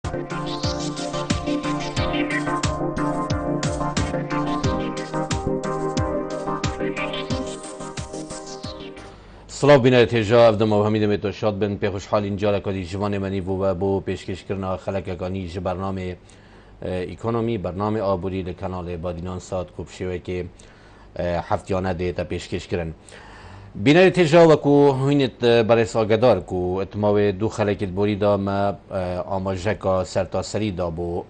سلام بینه تیجا افدم و حمید میتو شاد بن پی خوشحال اینجا لکادی جوان منی و بو پیشکش کرنا خلق اگانی ج برنامه اکونومی برنامه آبوری لکانال بادینان ساد کوب شوه که هفتیانه دیتا پیشکش کرن بینه تیجا وکو هینت برای ساگدار کو اتماو دو خلق بوری دا ما آماجه کا سرتاسری دا بو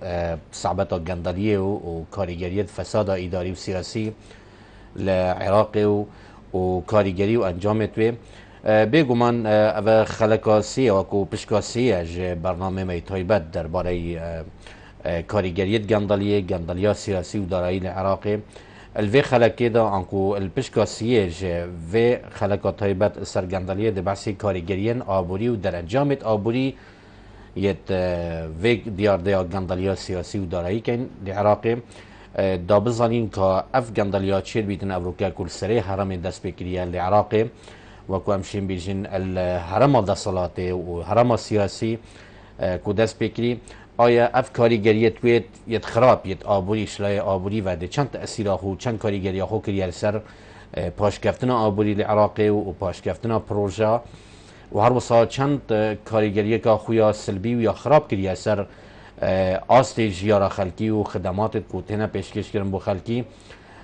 صعبتا گندلیه و کاریگریت فساد اداری و سیاسی لعراق و کاریگری و انجامت وی بگومان او خلقاسی و کو پشکاسی اج برنامه می تایبت درباره کاریگریت گندلیا سیاسی و دارایی العراق الوی خلقی دا انکو الپشکاسی اج و خلقا تایبت سر گندلیه ده بحثی کاریگرین آبوری و در انجامت آبوری یت و دیار دیا گندلیا سیاسی و دارایی کن العراق دا بزانین که اف گندلیا چیر بیتن افروکا کل سره حرم دست بکریه العراق و که همشین بیجن الحرم دستالات و حرم سیاسی که دست بکری آیا اف کاریگریت وید یت خراب یت آبوری شلای آبوری و ده چند تأثیر آخو چند کاریگری آخو کریه سر پاشکفتنا آبوری العراق و پاشکفتنا پروژه و هر وصا چند کاریگری که خویا سلبی و یا خراب کریه سر آستی جیارا خلکی و خدمات کو تینا پیشکش کرن بو خلکی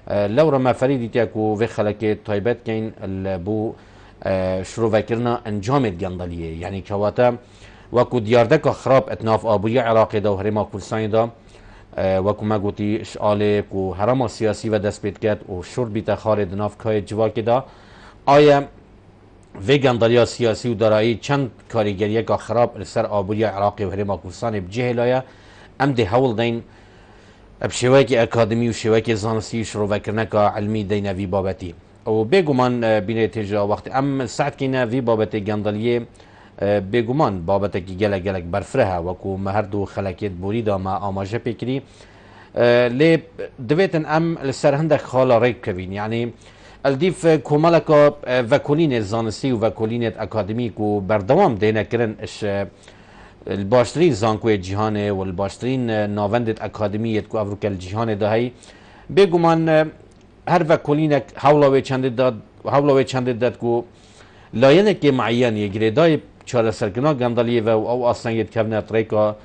لو رما فریدی تیا کو و خلک تایبت کین بو شروع وکرنا انجام گندلیه یعنی کواتا وکو دیارده که خراب اتناف آبوی عراقی دا و هرما کلسانی دا وکو ما گوتی اشعال کو هرما سیاسی و دست بید کرد و شرط بیتا خارد ناف که جواکی دا آیا و گندلیا سیاسی و دارایی چند کاریگریه که خراب سر آبوری عراقی و هرما کردستان بجهلایا ام ده حول دین بشواکی اکادمی و شواکی زانستی شروع وکرنه که علمی دینه وی بابتی و بگومان بینه تجا وقت ام ساعت کینه وی بابتی گندلیه بگومان بابتی که گلک برفره وکو مهردو خلکیت بوری دا ما آماجه پیکری لی دویتن ام لسر هندک خالا ریک کوین یعنی الدیف کومالکا وکولین زانستی و وکولین اکادمیک و بردوام دینه کرن اش الباشترین زانکوی جهانه و الباشترین ناوندت اکادمیت کو افروکل جهانه دهی بگومان هر وکولینک حولاوی چند داد کو لاینه که معین یگریدای چاره سرکنا گندلیه و او اصلا یت کبنه طریقا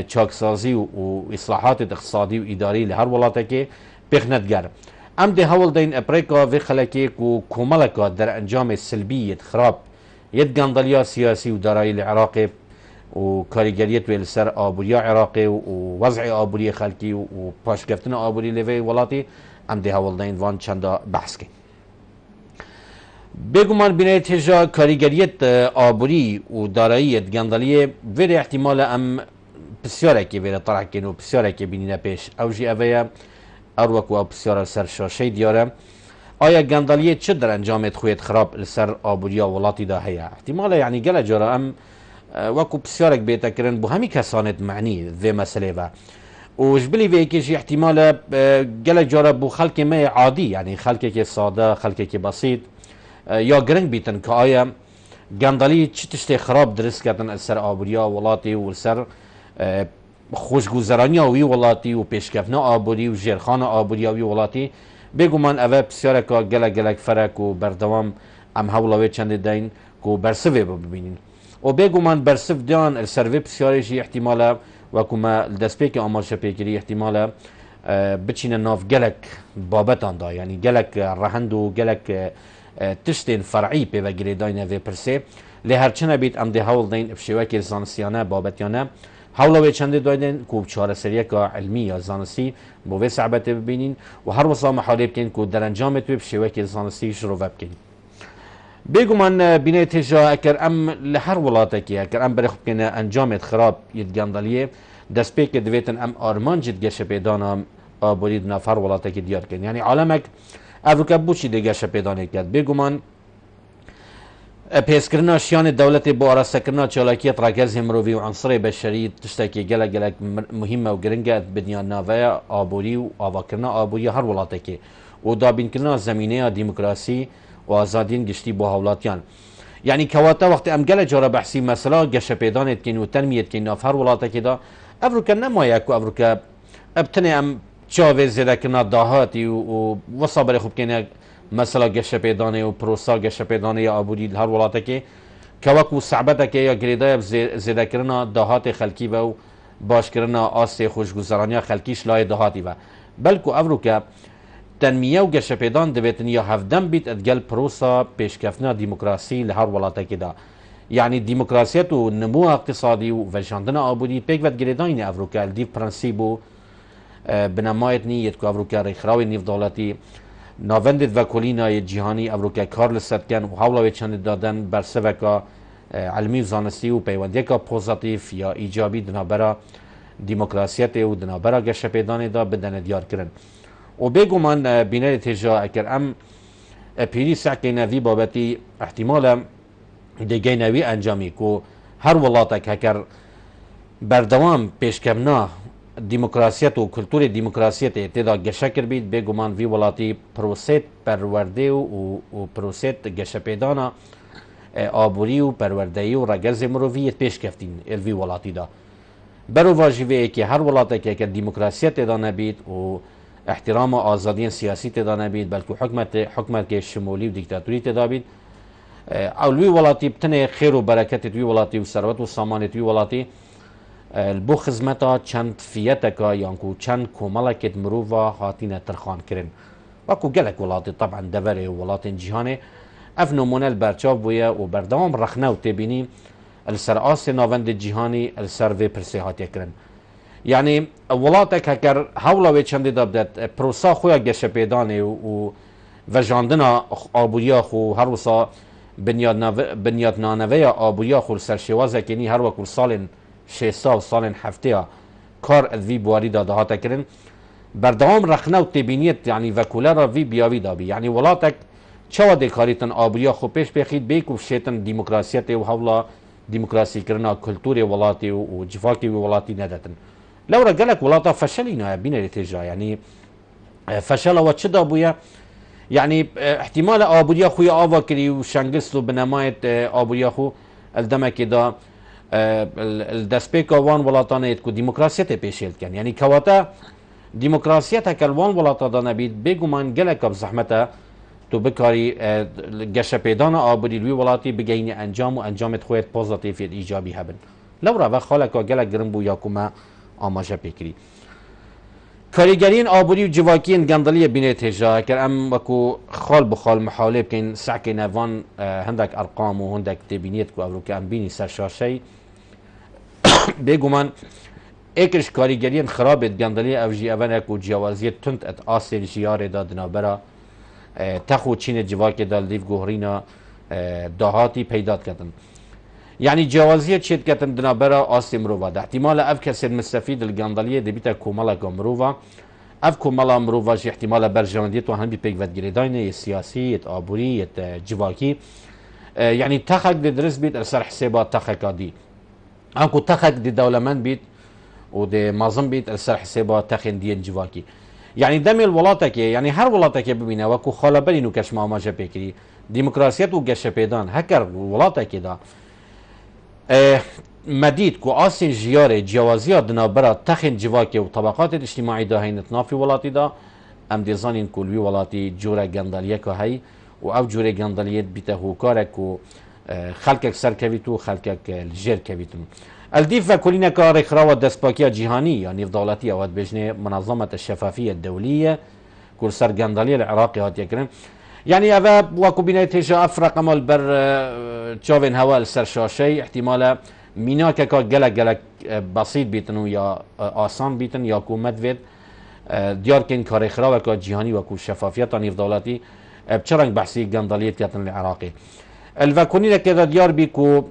چاکسازی و اصلاحات اقتصادی و اداری لهر ولاته که بخندگر ام ده حول دین اپریکا و خلکی کو کومالکا در انجام سلبیت خراب ید گندلیا سیاسی و دارایی العراق و کاریگریت ویل سر آبوری عراقی و وضع آبوری خلکی و پاشگفتن آبوری لیوی ولاتی ام ده حول دین وان چندا بحث کن بگومان بینه تجا کاریگریت آبوری و دارایی گندلیه ویر احتمال ام بسیاره که ویر طرح کن و بسیاره که بینینه پیش اوجی اویا اروک و بسیار سر شاشه دیاره آیا گندلیه چه در انجامت خویت خراب سر آبوریا ولاتی دا هیا احتمالا یعنی گل جارا ام وکو بسیارک بیتا کرن بو همی کسانت معنی ذی مسئله و جبلی وی کشی احتمالا گل جارا بو خلق ما عادی یعنی خلق که ساده خلق که بسیط یا گرنگ بیتن که آیا گندلیه چه تشتی خراب درست کردن سر آبوریا ولاتی و سر خوشگذرانی وی ولاتی و پیشکفنا آبوری و جرخان آبوری وی ولاتی بگومان اوه بسیاره که گلک فرق و بردوام ام حولاوی چند دین که برسوی ببینین و بگومان برسو دیان السروی بسیاره جی احتمالا و کما دست پیک آماشه پیکری احتمالا بچین ناف گلک بابتان دا یعنی گلک رهند و گلک تشتین فرعی پیوه گریداین وی پرسه لی هرچنه بیت ام ده حول دین افشوکی زانسیانه بابتیانه حولا چند دادن کو چهار سریه که علمی یا زانستی بو وی صعبت ببینین و هر وصا محاله بکن که در انجامت وی شوه که زانستی شروع بکن بگو من بینه تجا اکر ام لهر ولاته که اکر ام برخب کنه انجامت خراب یدگاندالیه دست پیک دویتن ام آرمان جد گشه پیدانا آبورید نفر ولاته که دیار کن یعنی عالمک افروکا بوچی دی گشه پیدانه کرد بگو من پیسکرنا شیان دولت با آراسته چالاکیت راکز مروی و عنصر بشری تشتکی گلک مهمه و گرنگه بدنیا ناوه آبوری و آواکرنا آبوری هر ولاته که و دابین کرنا زمینه دموکراسی و آزادین گشتی با حولاتیان یعنی کواتا وقت ام گله جارا بحثی مثلا گشه پیدانت کن و تنمیت کن ناف هر ولاته که دا افروکا نمایه کو افروکا ابتنی ام چاوه زیده کنا داهاتی و وصابر خوب کنه مثلا گشه پیدانه و پروسا گشه پیدانه یا آبودی هر ولاته که كواكو صعبتك يا جريدايا زيدا كرنا دهات خلقي و باش كرنا آسي خوش گزارانيا خلقيش لاي دهاتي و بلكو افروكا تنمية و گشپيدان دبيتن يا هفدن بيت ادگل پروسا پیشکفنا ديمقراسي لهر ولاتك دا يعني ديمقراسيات و نمو اقتصادي و وجاندنا آبودي بيك ود جريداين افروكا الديف برانسيبو بنمايتني يتكو افروكا ريخراوي نيف دولتي ناوندد و کلینای جهانی افروکا کارل سرکن و حالا چند دادن بر سوکا علمی و زانستی و پیوندیکا پوزیتیف یا ایجابی دنابرا دیموکراسیت و دنابرا گشپیدان دا بدن دیار کرن و بگو من بینه تجا اکر ام پیری سعکی نوی بابتی احتمال دیگه نوی انجامی که هر ولاتک هکر بردوام پیشکمنا دیموکراسیت و کلتور دیموکراسیت اتدا گشکر بید بگمان وی ولاتی پروسیت پرورده و پروسیت گشپیدانا آبوری و پروردهی و رگز مروویت پیش کفتین الوی ولاتی دا برو واجبه که هر ولاتی که دیموکراسیت اتدا نبید و احترام آزادی سیاسی اتدا نبید بلکه حکمت که شمولی و دیکتاتوری اتدا بید اولوی ولاتی بتنه خیر و برکت وی ولاتی و ثروت و سامانت وی ولاتی البو خزمتا چند فیتکا یانکو چند کومالکت مروفا هاتین ترخان کرن وکو گلک ولاتی طبعا دوره ولات جهانه اف نمونه البرچاو بویا و بردام رخنه و تبینی السر آس ناوند جهانی السر وی پرسه هاتی کرن يعني ولاتك هكر هولا وي چند دابدت پروسا خويا گشه پیدانه و وجاندنا آبویا خو هر وسا بنیاد نانوه آبویا خو سرشوازه کنی هر وکل سال 600 و سال هفته کار ادوی بواری داده ها تکرن بردوام رخنه و تبینیت يعني وکوله را وی بیاوی دابی يعني ولاتك چوا دکاریتن آبویا خو پیش بخید بیکو شیطن دیموکراسیت و حولا دیموکراسی کرنا کلتور ولاتی و جفاکی ولاتی ندتن لو رجالك ولاتا فشلنا بين الاتجاه يعني فشل وتشدا ابويا يعني احتمال ابويا خويا افاكري وشانجسلو بنمايه ابويا خو الدما كده الدسبيكا وان ولاتانا يتكو ديمقراطيه بيشيل كان يعني كواتا ديمقراطيه كالوان ولاتا دانا بيد بيغمان جلك بزحمته تو بكاري جشه بيدانا ابودي لوي ولاتي بجيني انجام وانجامت خويت بوزيتيف ايجابي هبن لو را خالك جلك جرمبو ياكوما آماجه بکری کاریگرین آبوری و جواکین گندلی بینه تجا که ام وکو خال بخال محاله بکن سعک نوان هندک ارقام و هندک تبینیت کو اولو که ام بینی سرشاشی بگو من ایکش کاریگرین خرابت گندلی اوجی اونک و جوازیت تند ات آسل جیاره دادنا برا تخو چین جواک دال دیو گوهرینا دهاتی پیدات کردن يعني جوازية تشيت كاتن دنابرا آسي مروفا ده احتمال اف كسر مستفيد الجندلية دي بيتا كومالا مروفا اف كومالا مروفا جي احتمال برجانديت وهم بي بيك فد جريداين سياسي آبوري جواكي يعني تخك دي درس بيت ارسال حسابات تخك دي انكو تخك دي دولمان بيت ودي مازن بيت ارسال حسابات تخن دي جواكي يعني دم الولاتك يعني هر ولاتك ببينا وكو خالبالي نو كشما ما جا بيكري ديمقراطيات و گشه پیدان هكر ولاتك دا مدید کو آسین جیار جوازی دنابرا تخن جواکی و طبقات اجتماعی دا هینت نافی ولاتی دا ام دیزانین کلوی ولاتی جوره گندلیه که هی و او جوره گندلیه بیته هوکارک و خلقک سر کویتو خلقک الجر کویتو الدیف و کلینه که رخراوه دسپاکیه جهانی یعنی دولتی اواد بجنه منظمه الشفافیه الدولیه کل سر گندلیه العراقی هات یکرن يعني هذا وكو بيناتها افرق مال بر تشوفن هوا السرشاشي احتمال ميناكا جلك بسيط بيتنو يا آسان بيتن يا كو مدفد ديار كن كاري خراوكا جهاني وكو شفافيات نيف دولتي بچرنگ بحثي گنداليت كاتن العراقي الفاكوني كذا ديار بيكو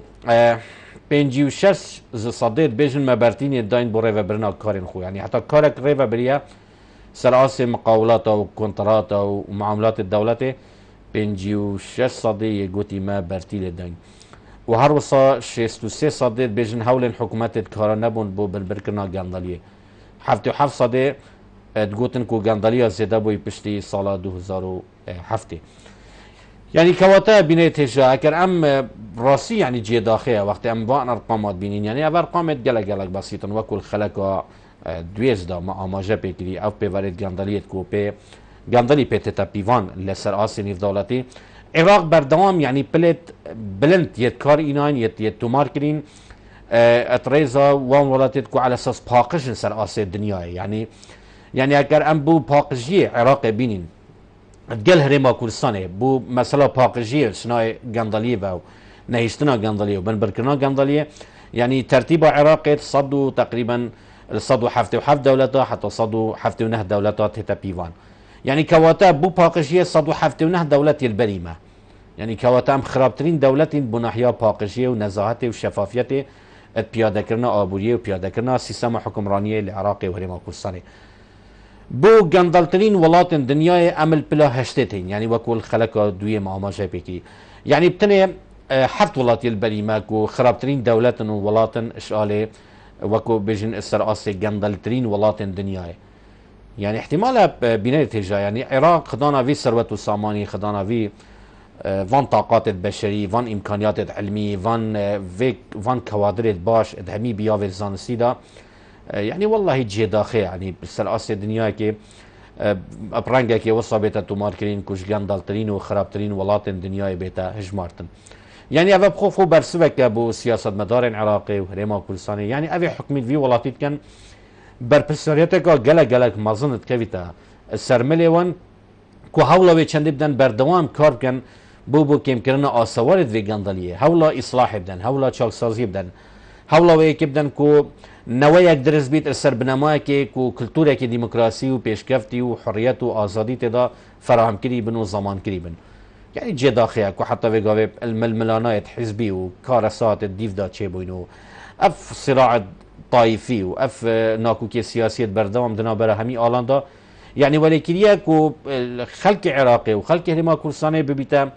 56 صديت بيجن مبرتين داين بو ريفا برنا كارين خو يعني حتى كارك ريفا بريا سرعاسي مقاولات وكونترات ومعاملات الدولة 56 صدي يقوتي ما برتيل داين وهر وصا 63 صدي بيجن هول حكومات كارا نبون بو بالبركنا غانداليه حفت صدي تقوتن كو غانداليه زيدا بو يبشتي صالة 2007 يعني كواتا بينيت هجا اكر ام راسي يعني جي داخيه وقت ام بان ارقامات بينين يعني ارقامات جلق بسيطا وكل خلقا دويز دا ما اماجه بكري او بيفاريت جانداليت كو بي جاندالي بيتتا بيفان لسر اسي نيف دولتي عراق بردوام يعني بلند يتكار اينان يت ماركرين اتريزا وان ولاتت كو على اساس باقش سر اسي الدنيا يعني اگر ام بو باقجي عراق بينين تقل هريما كردستاني بو مثلا باقجي سناي جانداليه و نهيشتنا جانداليه وبنبركنا جانداليه يعني ترتيب عراقي صدوا تقريبا صدوا حفتي وحفت دولتها حتى صدوا حفتي ونهد دولتها تيتا بيفان يعني كواتا بو باقجيه صدوا حفتي ونهد دولتي البريمه يعني كواتا ام خرابترين دولتي بناحيه باقجيه ونزاهتي وشفافيتي پیاده کرنا آبوریه و پیاده کرنا سیستم حکمرانی العراقی و هرما کردستانی بو گندلترین ولات دنیای عمل بلا هشتتين يعني وكل خلق دوية معامجة بكي يعني بتني حفت ولاتي البريمة و خرابترين دولة وولات اشغالي وكو بيجن السرقاسي گندلترين ولات دنياي يعني احتمال بناية تجا يعني عراق خدانا في ثروة الساماني خدانا في فان طاقات البشري فان امكانيات علمي فان كوادر باش ادهمي بياف الزانسي دا يعني والله جي داخل يعني بالسرقاسي الدنيا كي ابرانجا كي وصا بيتا تماركرين كوش جاندالترين وخرابترين ولات الدنيا بيتا هجمارتن يعني افا بخوفو برسوك ابو سياسة مدار عراقي وهريما كردستاني يعني افي حكمي في ولاتيت كان برپساریتکا گلک مازند كفيتا السرملي وان كو هولا وي چند بدن بردوام كار كن بو كيم كرنا آسوارد في گنداليه هولا اصلاح بدن هولا چاك سازي بدن هولا وي كبدن كو نويك درس بيت السر بنماكي كو كلتوريكي ديمقراسي و پیشكفتي و حريت و آزادي تدا فراهم كري بن و زمان كري بن يعني جي داخيا كو حتى في قوي الململانات حزبي و كارسات الديف دا چه بوينو اف صراع طائفي و اف ناكوكي سياسية بردوام دنا برا همي آلاندا يعني ولكن كو خلق عراقي و خلق هرما كردستاني ببيتا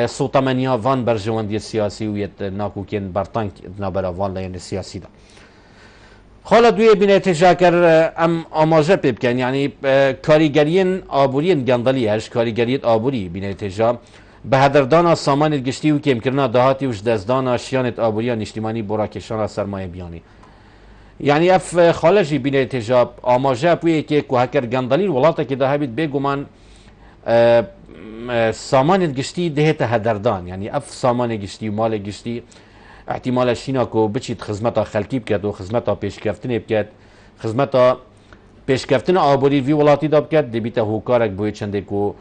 صوتا منيا فان برجواندي السياسي و يت ناكوكين برطانك دنا برا فان لين السياسي دا خالا دوی بینه تشاکر ام آماجه بکن یعنی کاریگرین آبورین گندالی هرش کاریگریت آبوری بینه تشا به هدردان سامان گشتی و کم کرنا دهاتی وش دزدان شیانت آبوریا نشتیمانی برا کشان سرمایه بیانی یعنی اف خالجی بینه تشا آماجه بویه که که هکر گندالی ولاتا که ده بید بگومان سامان گشتی دهت هدردان یعنی اف سامان گشتی و مال گشتی احتمال شینا کو بچید خدمتا خلکی بکد و خدمتا پیشکفتنی بکد خدمتا پیشکفتن آبوری وی ولاتی دا بکد دبیتا هوکارک بوی چنده کو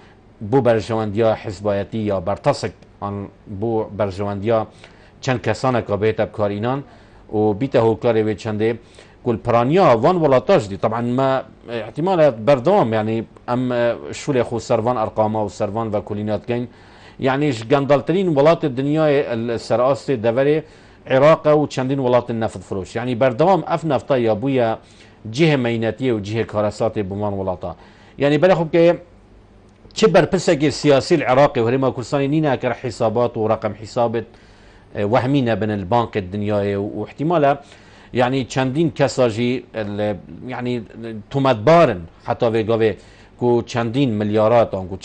بو برجواندیا حزبایتی یا برتصک آن بو برجواندیا چند کسانه که بیتا بکار اینان و بیتا هوکاری وی چنده کل پرانیا وان ولاتاش دی طبعا ما احتمال بردوام يعني ام شولي خو سروان ارقامه و سروان و كلينات كاين يعني جندالترين ولات الدنيا السراسي دوري عراق و چندين ولات النفط فروش يعني بردوام اف نفطا يا بويا جهه ميناتيه وجهه كارساتي بمان ولاتا يعني بلخو كي تشبر بسكي السياسي العراقي وهرما كردستاني نينا كر حسابات ورقم حسابات وهمينا بين البنك الدنيا واحتمالا يعني چندين كساجي يعني تومدبارن حتى في قوي كو چندين مليارات او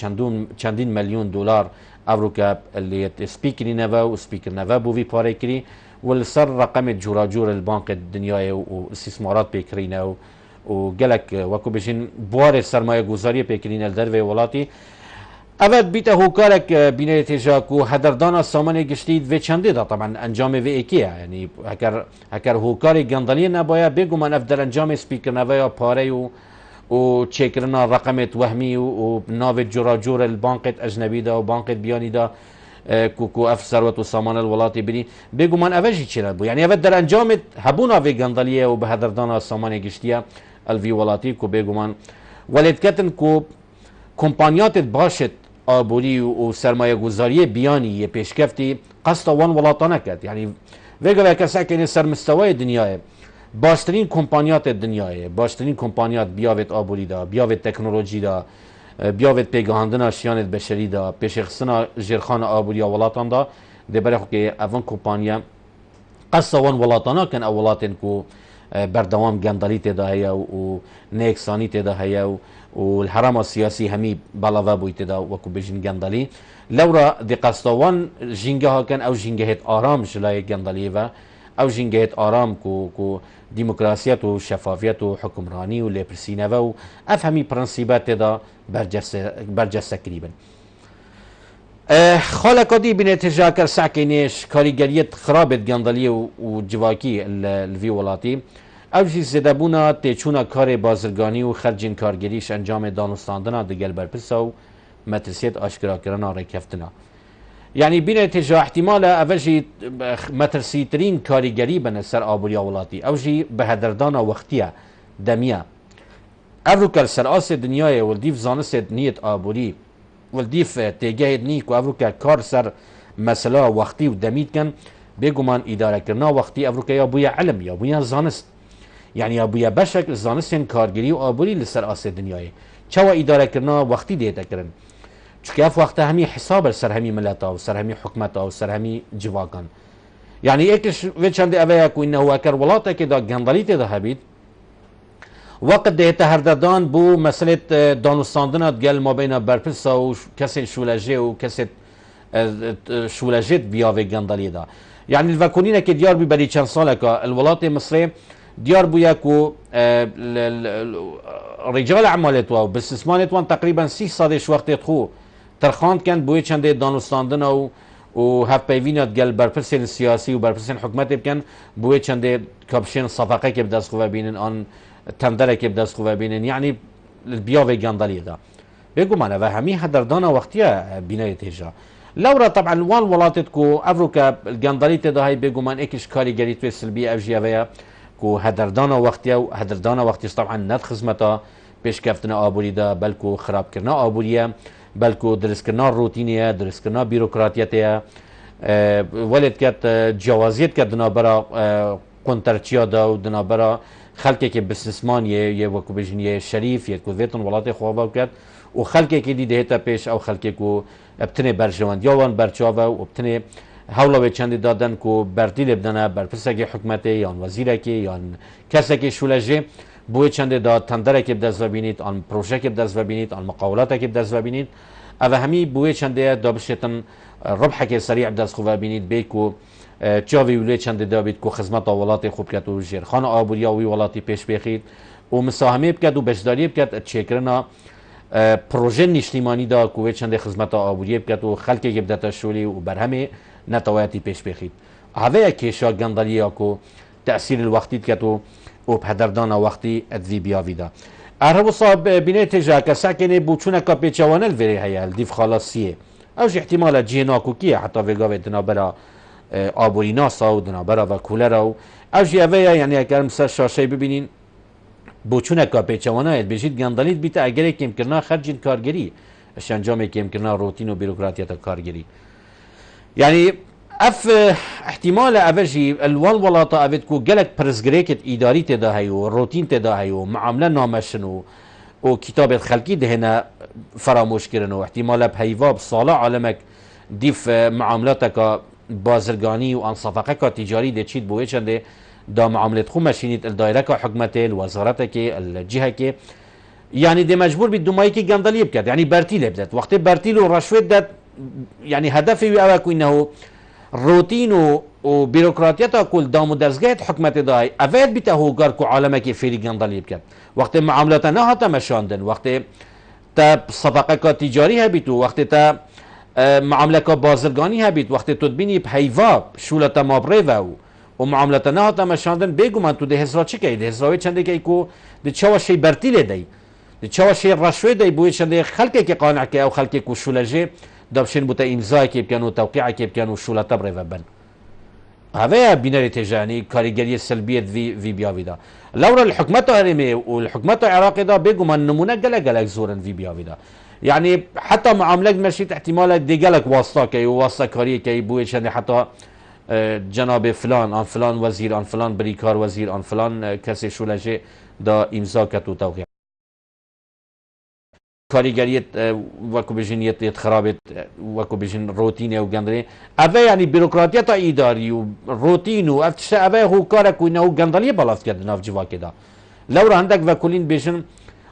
چندين مليون دولار افروكا اللي سبيكري نفا وسبيكر نفا بو في باري كري والسر رقم جوراجور البنك الدنيا واستثمارات بيكرينا وقالك وكو بيجين بوار السرمایه گذاری بيكرينا الدر ولاتي اول بيته هوكارك بينه تجاكو هدردانا سامانه گشتید و چنده دا طبعا انجام و اكيه يعني هكر هوكاري گندالي نبايا بيگو من افدر انجام سبيكر نفا باري و چکرنا رقمت وهمي و ناو جراجور البنك اجنبي دا و بنك بياني دا كوكو اف ثروت و سامان الولاتي بني بيگو من افجي چرا بو يعني افدر انجام هبونا في گنداليه و بهدردانا سامانه گشتيا الفي ولاتي كو بيگو من ولد كتن كو كومبانيات باشت آبوری و سرمایه گذاری بیانی یه پیشکفتی قصد وان ولاتانه کرد يعني ویگه کسی که سر مستوای دنیای باشترین کمپانیات دنیای باشترین کمپانیات بیاوت آبوری دا بیاوت تکنولوژی دا بیاوت پیگاهاندن اشیانت بشری دا پیشخصنا جرخان آبوری ولاتان دا ده برای خو که اون کمپانیا قصد وان ولاتانه کن او ولاتن کو بردوام گندلی تدا هیا و نیکسانی تدا هیا و الحرم السیاسی همی بلاوا بوی تدا وکو بجین گندلی لورا دی قصدوان جنگه ها کن او جنگه آرام جلای گندلی و او جنگه آرام کو ديمقراطية وشفافية وحكمراني وليبرسينة و افهمي برنسيبات دا برجس تقريبا خالق دي بنتيجة كر ساكنيش كاريجريت خرابت جندلية وجواكي الفي ولاتي او جي زدبونا تيچونا كار بازرگاني و خرجين كارگريش انجام دانستاندنا دگل برپرسا و مترسيت اشكرا کرنا ركفتنا يعني بنتيجة احتمال اوجي مترسيترين كاريگري بن سر آبوريا ولاتي اوجي بهدردانا وقتيا دميا افروكا سر آس دنياي والديف زانست نيت آبوري والديف تيجاهد نيك وافروكا كار سر مسلا وقتي ودميت كان بيگومان اداره کرنا وقتي افروكا يا بويا علم يا بويا زانست يعني يا بويا بشك زانستين كارگري و آبوري لسر آس دنياي چوا اداره کرنا وقتي ديتا کرن چونکه اف وقت همی حساب سر همی ملتا و سر همی حکمتا و سر همی جواکان يعني اكش ويتشاندي اويا كو انه اكر ولاتا كده گندليتي ده هبيت وقت ده تهرددان بو مسألة دانستاندنا دقل ما بين برپرسا و كسي شولاجي و كسي شولاجيت بياوي گندلي ده يعني الفاكونين كي ديار بي بري چند سالك الولات المصري ديار بويا كو رجال اعمالتوا و باستثمانتوا تقريبا 6 سالش وقت تخو ترخاند كان بوي چند دانستاندنا و هف پیوینات گل برپرسین سیاسی و برپرسین حکومت بکن بوی چنده کابشین صفقه که بدست خواه بینن آن تندره که بدست خواه بینن یعنی بیاوی گندلی دا بگو منه و همی هدردانا وقتیه بینایت هجا لورا طبعا وان ولاتت کو افروکا الگندلی دا های بگو من اکش کاری گری توی سلبی افجیه ویا کو هدردانا وقتیه و هدردانا وقتیش طبعا ند خزمتا پیش کفتنا آبوری دا بلکو خراب کرنا آبوریه بلکو درس کرنا روتینیه درس کرنا بیروکراتیته ولد کت جوازیت کت دنابرا کنترچیا دا و دنابرا خلقی که بسنسمان یه وکو بجنیه شریف یه کوزیتون ولات خوابا کت و خلقی که دیده تا پیش او خلقی که ابتنه برجوان یاوان برچاوه و ابتنه حولا به چندی دادن که بردیل بدنه برپرسک حکمته یا وزیرکی یا کسکی شولجه بوی چند دا تندره که بدست ببینید آن پروژه که بدست ببینید آن مقاولات که بدست ببینید او همی بوی چند دا بشتن ربح که سریع بدست خوب ببینید بیکو چاوی ولی چند دا بید که خدمت ولات خوب کد و جرخان آبوریا وی ولاتی پیش بخید و مساهمه بکد و بشداری بکد چکرنا پروژه نشتیمانی دا که چند خدمت آبوری بکد و خلقی که بدت شولی و برهمه نتوایتی پیش بخید هوا کشا گندلیا که تأثیر الوقتی کد و بهدردان وقتی ادوی بیاویدا ارهو صاحب بینه تجا کساکنه بوچونه کا پیچوانه الوری هیا دیف خلاصیه اوش احتمال جیناکو کیه حتی وگاوه دنابرا آبورینا سا و دنابرا و کولرا و اوش یوه یعنی اگر مثل شاشه ببینین بوچونه کا پیچوانه اد بجید گندلیت بیتا اگر کم کرنا خرجین کارگری اش انجام کم کرنا روتین و بیروکراتیت کارگری یعنی اف احتمال اوجي الولاطه افيتكو جلك برزجريكت اداري تداهي وروتين تداهي ومعامله نامشن وكتاب الخلقي دهنا فراموش كرن واحتمال بهيفاب صالة علمك ديف معاملاتك بازرگاني وان صفقك تجاري دي تشيد بوي چنده دا معاملات خو ماشينيت الدائره حكومته الوزارتك الجهه يعني دي مجبور بالدمايكي گندلي بكد يعني برتيل بدت وقت برتيل ورشوه دت يعني هدفي اوكو انه روتين و بيروقراطيات كل دام درزگاه حكمت داي افاد بيته هوغار كو عالمك فيري گندلي بكد وقت معاملاتنا هتا مشاندن وقت تا صفقه تجاري هبيتو وقت تا معاملك بازرگاني هبيت وقت تدبيني بهيفا شولتا مابريفا ومعاملاتنا هتا مشاندن بيگو من تو ده هزرا چي كاي ده هزراوي چنده كاي كو ده چوا شي برتيله داي ده چوا شي رشوه داي بوي چنده خلقه كي قانع كي او خلقه كو شولجه دابشين بوتا امضاء كي بكانوا توقيع كي بكانوا شولتا بريفا بن هذا بناري تجاني كاريجريه سلبيه في بيافيدا لورا الحكومات هرمي والحكومات العراقيه دا بيجوا من نمونه قلق زورن في بيافيدا يعني حتى معاملك مشيت احتمالك دي قالك واسطه كي واسطه كاريه كي بوي شنو حتى جناب فلان عن فلان وزير عن فلان بريكار وزير عن فلان كاسي شولجه دا امضاء كتو توقيع کاریگریت وکو بجنیت خرابت وکو بجن روتینه و گندلی اوه یعنی بیروکراتیت ایداری و روتین و افتشه اوه هو کار کوینه و گندلی بالاست کرده ناف جواکه دا لورا هندک وکولین بجن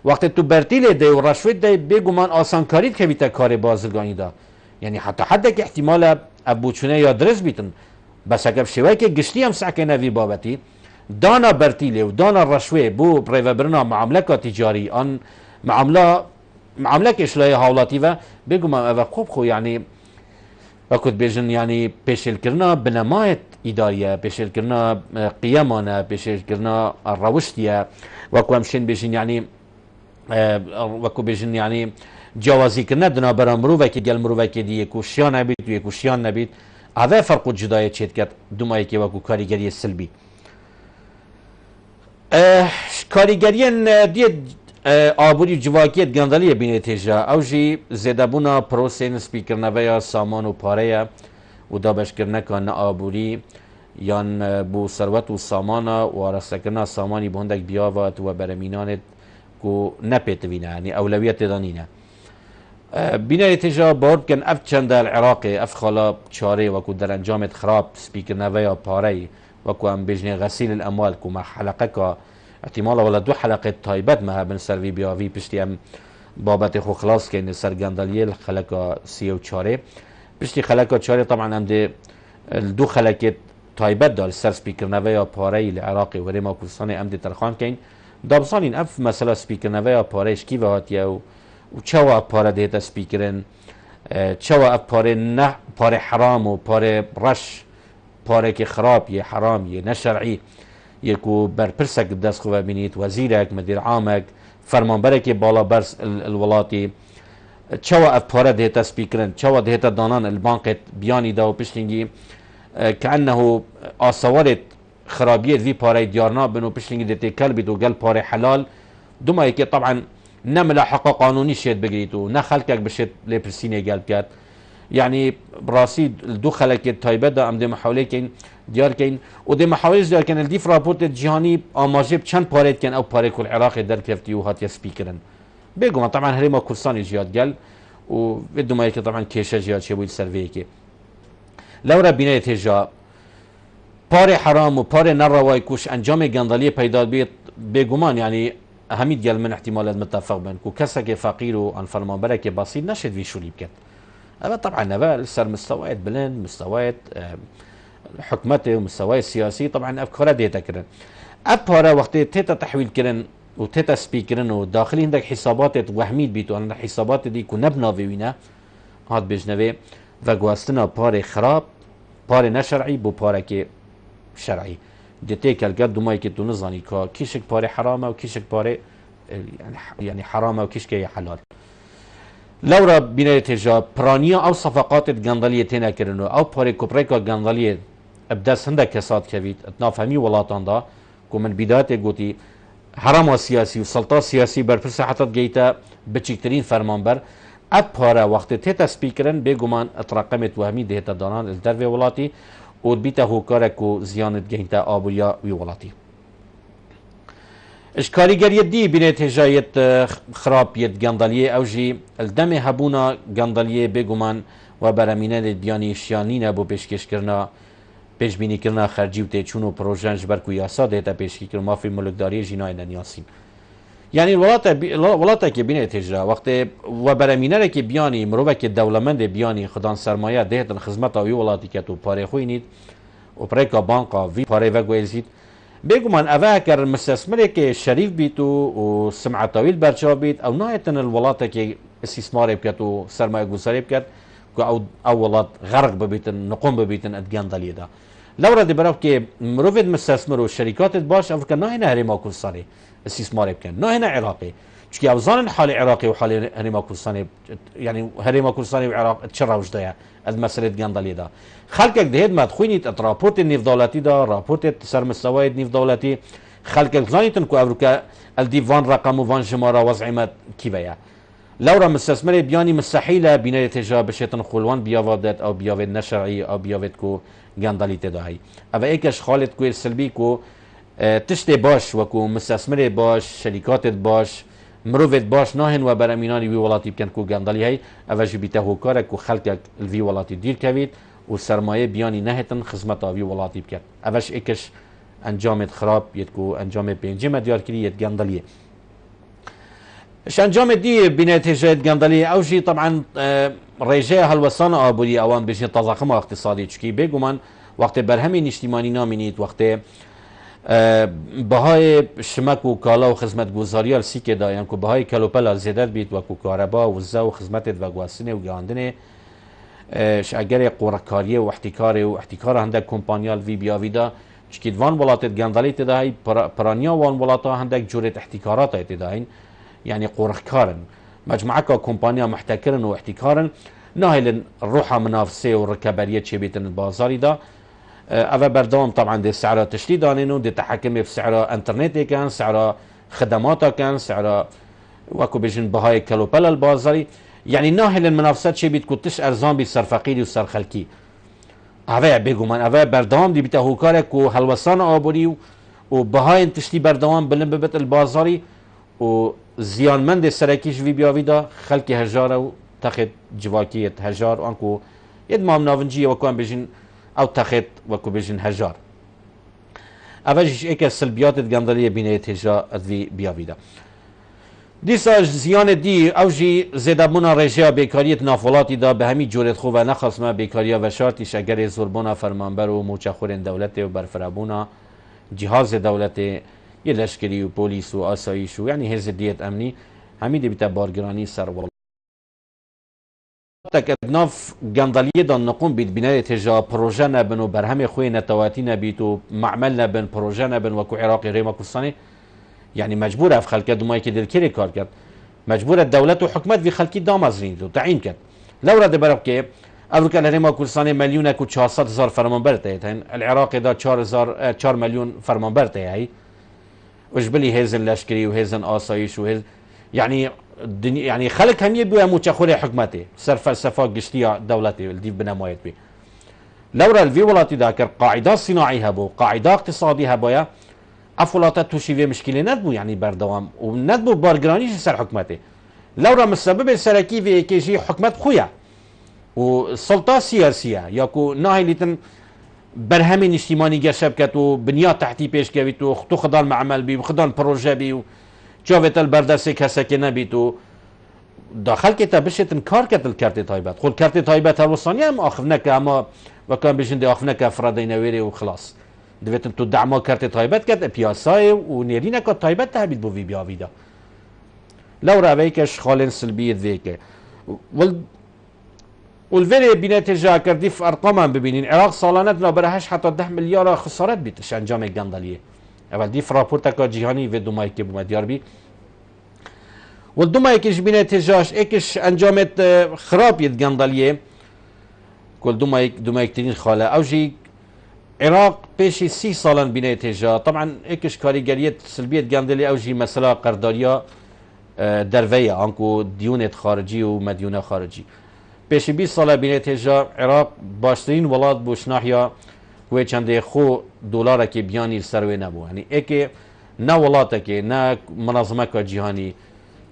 وقتی تو برتیل ده و رشوت ده بگومان آسان کارید که بیتا کار بازرگانی دا یعنی حتی حدک احتمال ابوچونه یا درست بیتن بس اگر شوی که گشتی هم سعکه نوی بابتی دانا برتیله و دانا رشوه بو پریوبرنا معامله تجاری آن معامله اشلای حوالاتی و بگم اوه خوب خو یعنی وقت بجن یعنی پیشل کرنا بنمایت اداریه پیشل کرنا قیامانه پیشل کرنا روشتیه وقت همشین بجن یعنی وقت بجن یعنی جوازی کرنا دنا برا مروفه که گل مروفه که دی یکو شیان نبید و یکو شیان نبید اوه فرق و جدای چید کرد دومایی که وقت کاریگری سلبی کاریگری دید آبوری جواکیت گندلی بینه تیجا او جی زیده بونا پروسین سپیکر نویا سامان و پاره و دابش کرنه که نه آبوری یان بو ثروت و سامان و آرستکرنا سامانی بهندک بیاوات و برمینانت که نپیتوینه یعنی اولویت دانینه بینه تیجا بارد کن اف چند العراق اف خالا چاره و که در انجامت خراب سپیکر نویا پاره و که هم بجنه غسیل الاموال که ما حلقه که احتمال ولا دو حلقه تایبت ما بن سروی بیاوی پشتی هم بابت خو خلاص که این سرگندلیه خلقه 34 پشتی خلقه 4 طبعا هم ده دو خلقه تایبت دار سر سپیکر نویا پاره العراقی و ریما کردستان هم ده ترخان کن دابسانین اف مثلا سپیکر نویا پارهش کی وهاتیه و چوا پاره دهتا سپیکرن چوا اف پاره نه پاره حرام و پاره رش پاره که خراب یه حرام یه نشرعی یکو برپرسک دست خواه بینید وزیرک مدیر عامک فرمانبرک بالا برس الولاتی چوا اف پاره دهتا سپیکرن چوا دهتا دانان البانقت بیانی دا و پشتنگی كأنه آسوارت خرابية في باري ديارنا بنو بشتنجي دي كلبي دو قل باري حلال دوما يكي طبعا نملا حقا قانوني شيت بقريتو نخلكك بشت لبرسيني قال بيات يعني براسي دو خلك تايبه دا ام دي محاولة كين ديار كين ودي محاولة ديار كين الديف رابورت جهاني آماجي بچند باريت كين او باري كل عراق در كفتي وهات يسبيكرن بيقوما طبعا هريما كرساني جياد قال وبدو ما يكي طبعا كيشا جياد شبوي السرفيكي لو ربنا يتجا پاره حرام و پاره نرواي كوش انجام گندالي پیدا بيت بگمان يعني هميد قال من احتمالات متفق بين كو كسك فقير وان فرمان برك بسيط نشد في شو بكت هذا طبعا نبال سر مستويات بلند مستويات حكمته ومستويات سياسي طبعا افكار ديتا كرن اباره وقت تيتا تحويل كرن وتيتا سبيكرن وداخلي عندك حسابات وهميد بيتو ان حسابات دي كو نبنا فينا هاد بجنبه و گواستنا پاره خراب پاره نشرعی بو پاره که شرعی دیتی کل گد دومایی که تو نزانی که کیشک پاره حرامه و کیشک پاره يعني حرامه و کیشک حلال لو را بینه تجا پرانیا او صفقات گندالیه تینا کرنو او پاره کپریکا گندالیه ابداس هنده کساد کوید اتنافهمی ولاتان دا که من بدایت گوتی حرام سیاسی و سلطه سیاسی برپرس حتی گیتا بچکترین فرمانبر اب پاره وقت تیتا سپیکرن بگمان اتراقمت وهمی دهتا دانان الدر و ولاتی و بیتا هو کارک و زیانت گهنتا آبوریا وی ولاتی اشکاریگریت دی بینه تجایت خرابیت گندالیه او جی الدم هبونا گندالیه بگمان و برامینه دیانی شیانینه بو پیشکش کرنا پیش بینی کرنا خرجی و تیچون و پروژنج برکو یاسا دهتا پیشکی کرنا مافی ملکداری جنای ننیاسین يعني الولاتا که بینه تجرا وقت و برامینه که بیانی مروبه که دولمند بیانی خدان سرمایه دهتن خدمت آوی ولاتی که تو پاره خوی نید و پریکا بانقا وی پاره وگویزید بگو من اوه کر مستثمره که شریف بیتو و سمعتاویل برچا بیت او نایتن الولاتا که استثماره بکت و سرمایه گذاری بکت که او ولات غرق ببیتن نقوم ببیتن ادگان دلیه دا لو را دی براو که مروفید مستثمر و شرکاتت باش او که نه هرما کلسانی استثمار بكن نو هنا عراقي چونكي اوزان حال عراقي وحال هرما كردستاني يعني هرما كردستاني وعراق تشرا وجدايا المساله گندالي دا خلقك دهد ما تخوينيت رابورت النيف دولتي دا رابورت سر مستوى النيف دولتي خلقك زانيتن كو افريكا الديفان رقم وفان جمارة وضعيمت كيفيا لو را مستثمر بياني مستحيله بنايه تجا بشيتن خلوان بيافادت او بيافد نشرعي او بيافد كو گندالي تداهي اما ايكش خالد كو سلبي كو تشتي باش وكو مستثمر باش شركات باش مروفت باش ناهن و برامینانی وی ولاتی بکن کو گندلی هی اوش بیته هوکاره کو خلق الوی ولاتی دیر کوید و سرمایه بیانی نهتن خدمت وی ولاتی بکن اوش اکش انجام خراب ید کو انجام پنجم دیار کری ید گندلیه اش انجام دی بنتیجه ید گندلیه اوشی طبعا رجاء هالوسان آبوری اوان بجن تضخم اقتصادی چکی بگومان وقت برهمی اجتماعی نامینید وقت بهای شمک و کالا و خدمت گذاری سی که دایم که بهای کلوپل زیادت بید و کو کاربا و زو خدمت و گواسنه و گاندنه اگر قورکاری و احتکار هندک کمپانیال وی بیاویدا چکید وان ولات گندلی تدای پرانیا وان ولاتا هندک جورت احتکارات تداین یعنی قورکارن مجموعه کا کمپانیا محتکرن و احتکارن ناهل روح منافسه و رکبریه چه بیتن بازاری دا اوه بردوام طبعا دي سعر تشتي دانينو دي تحكمي بسعر انترنت كان سعر خدمات كان سعر وكو بيجن بهاي كالوبال البازاري يعني ناهل المنافسات شي بيت كنتش ارزان بي سر فقيري وسر خلكي اوه بيگو من اوه بردوام دي بيتا هوكارك و هلوسان آبوري و بهاي تشتي بردوام بلن ببت البازاري و زيان من دي سركيش في بياويدا خلكي هجار و تاخد جواكية هجار وانكو يد مام نافنجية وكوان بيجن او تخت وكو بيجن هجار اوجش ايك السلبيات الجندليه بين تجا ذي بيافيدا ديسا زيان دي اوجي زيدابونا رجاء بيكاريه نافولاتي دا بهمي جورت خو و نخصمه بيكاريه و شرطي شجر زربونا فرمانبر و موچخورن دولته و برفرابونا جهاز دولته يلشكري و بوليس و اسايش يعني هز ديت امني همي دي بتا بارگراني سر تک ناف گندلیه دان نقوم بید بنای تجا پروژه نبن و برهم خوی نتواتی نبید و معمل نبن پروژه نبن وکو عراقی ریما کردستانی یعنی مجبور اف خلکه دومایی که دل کری کار کرد مجبور دولت و حکمت وی خلکی دام از رین و تعیین کرد لو رد براب که افریقا ریما کردستانی میلیون اکو 400,000 فرمانبر تهید العراق دا 4 میلیون فرمانبر تهید وجبلی هزن لشکری و هزن آسایش و هزن يعني خلق هم يبوا متشخوري حكمتي سر فلسفه قشتيه دولتي الديف بنمايت بي لورا الفي ولاتي ذاكر قاعده صناعيه بو قاعده اقتصاديه بويا افولاتات توشي في مشكله ندبو يعني بردوام وندبو بارجرانيش سر حكمتي لورا مسبب السركي في كيجي حكمت خويا والسلطه السياسيه ياكو ناهيلتن برهمين اجتماعي جشبكت وبنيات تحتي بيش كويت وخطو خضال معمل بي وخضال بروجي بي جاوت البردسي كسكي نبيتو داخل كتا بشت انكار كت الكارت تايبات خل كارت تايبات الوصانية ام اخفناك اما وكان بيجن دي اخفناك افرادين ويري وخلاص دويت انتو دعمو كارت تايبات كت بياساي ونيرينا كت تايبات تهبيت بو في بيافيدا لو راويكش خالين سلبية ذيك والفيري بنتيجة كرديف ارقاما ببينين العراق صالانتنا برهش حتى 10 مليار خسارات بيتش انجام الجندلية اول دي راپورتك جهاني في دوماي كي بمديار بي والدوماي كيش بينا تجاش اكش انجامت خراب يتجندليه كل دوماي كتير خاله اوجي عراق بيشي 6 سالا بينا تجا طبعا اكش كاريجريت سلبيه جندلي اوجي مساله قرداريه درويه انكو ديونت خارجي ومديونه خارجي بيشي 20 سالا بينا تجا عراق باشترين ولاد بوش ناحيه و چنده خو دلار که بیانی سروی نبود یعنی اگه نه ولاته که نه منظمه که جهانی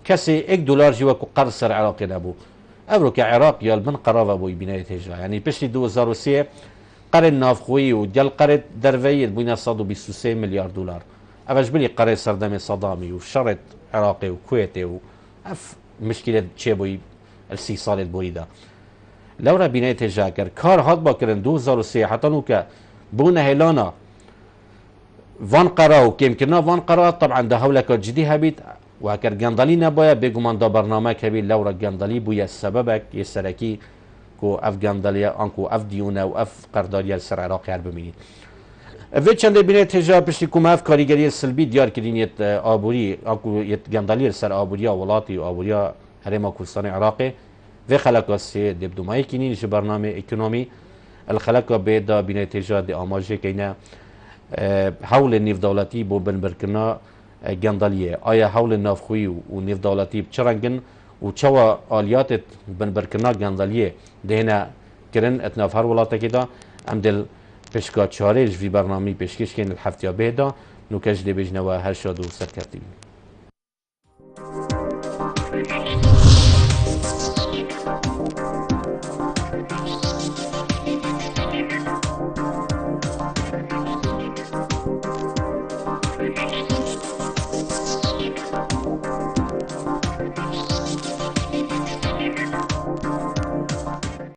کسی $1 جوا کو قرض سر عراقی نبود ابرو که عراق یا من قرار بوی بنای تجا یعنی پشتی 2003 قرض نافخویی و جل قرض درویی بین 123 میلیارد دلار اوش بلی قرض سردم صدامی و شرط عراقی و کویتی و اف مشکل چه بوی السی سال بویدا لو را بنای تجا کر کار هات با کرن 2003 حتی نو که بونا هيلانا فان قرا وكيم كنا فان قرا طبعا ده هولك جدي هبيت وهكر جندلي نبايا بيجومان ده برنامج هبي لورا جندلي بويا سببك يسركي كو اف جندليا انكو اف ديونا واف قرداريا السر عراقي هرب بمينيد في چند بينه تجا بشتي كوم اف كاريگري سلبي ديار كدينيت ابوري انكو يت جندلي السر ابوريا ولاتي وابوريا هرما كردستان عراقي في خلق سي دبدوماي كينين برنامج ايكونومي الخلق بيدا بنتيجة دي آماجه كينا حول النيف دولتي بو بنبركنا جندلية آيا حول النافخوي ونيف دولتي بچرنگن وچوا آليات بنبركنا جندلية دهنا كرن اتناف هر ولاتا كدا ام دل پشكا چارج في برنامج پشكش كين الحفتيا بيدا نوكش دي بجنوا هر شادو سركرتين